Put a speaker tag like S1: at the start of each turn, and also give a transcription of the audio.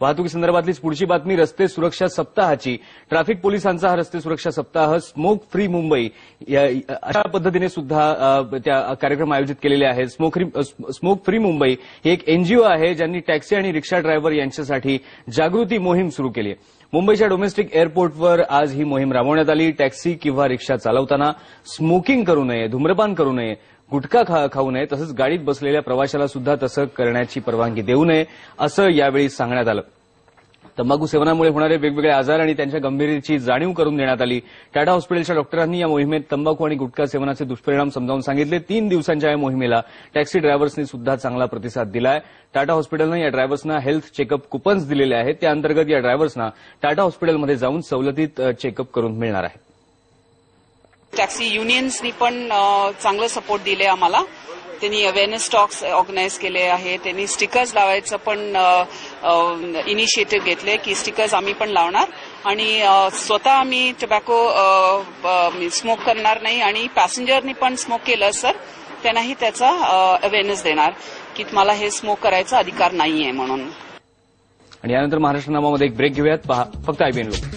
S1: वाहतुकीसंदर्भातलीच पुढची बातमी रस्ते सुरक्षा सप्ताहाची। ट्रॅफिक पोलिसांचा हा रस्ते सुरक्षा सप्ताह स्मोक फ्री मुंबई अशा पद्धतीने सुद्धा त्या कार्यक्रम आयोजित केलेले आहेत। स्मोक फ्री मुंबई ही एक एनजीओ आहे ज्यांनी टॅक्सी आणि रिक्षा ड्रायव्हर यांच्यासाठी जागृती मोहीम सुरू केली आहे। मुंबईच्या डोमेस्टिक एअरपोर्टवर आज ही मोहीम राबवण्यात आली। टॅक्सी किंवा रिक्षा चालवताना स्मोकिंग करू नये, धूम्रपान करू नये, गुटखा खाऊ नये, तसंच गाडीत बसलेल्या प्रवाशाला सुद्धा तसं करण्याची परवानगी देऊ नये असं यावेळी सांगण्यात आलं। तंबाखू सेवनामुळे होणारे वेगवेगळे आजार आणि त्यांच्या गंभीरतेची जाणीव करून देण्यात आली। टाटा हॉस्पिटलच्या डॉक्टरांनी या मोहिमेत तंबाखू आणि गुटखा सेवनाचे दुष्परिणाम समजावून सांगितले। 3 दिवसांच्या या मोहिमेला टॅक्सी ड्रायव्हर्सनी सुद्धा चांगला प्रतिसाद दिलाय। टाटा हॉस्पिटलनं या ड्रायव्हर्सना हेल्थ चेकअप कुपन्स दिलेले आहेत। त्या अंतर्गत या ड्रायव्हर्सना टाटा हॉस्पिटलमध्ये जाऊन सवलतीत चेकअप करून मिळणार आहे।
S2: टॅक्सी युनियन्सनी पण चांगलं सपोर्ट दिले आम्हाला। त्यांनी अवेअरनेस टॉक्स ऑर्गनाईज केले आहे। त्यांनी स्टिकर्स लावायचं पण इनिशिएटिव्ह घेतले की स्टिकर्स आम्ही पण लावणार आणि स्वतः आम्ही टोबॅको स्मोक करणार नाही आणि पॅसेंजरनी पण स्मोक केलं सर त्यांनाही त्याचा अवेअरनेस देणार की तुम्हाला हे स्मोक करायचा अधिकार नाहीये म्हणून।
S1: आणि यानंतर महाराष्ट्र नामामध्ये एक ब्रेक घेऊयात। पहा फक्त IBN लोक।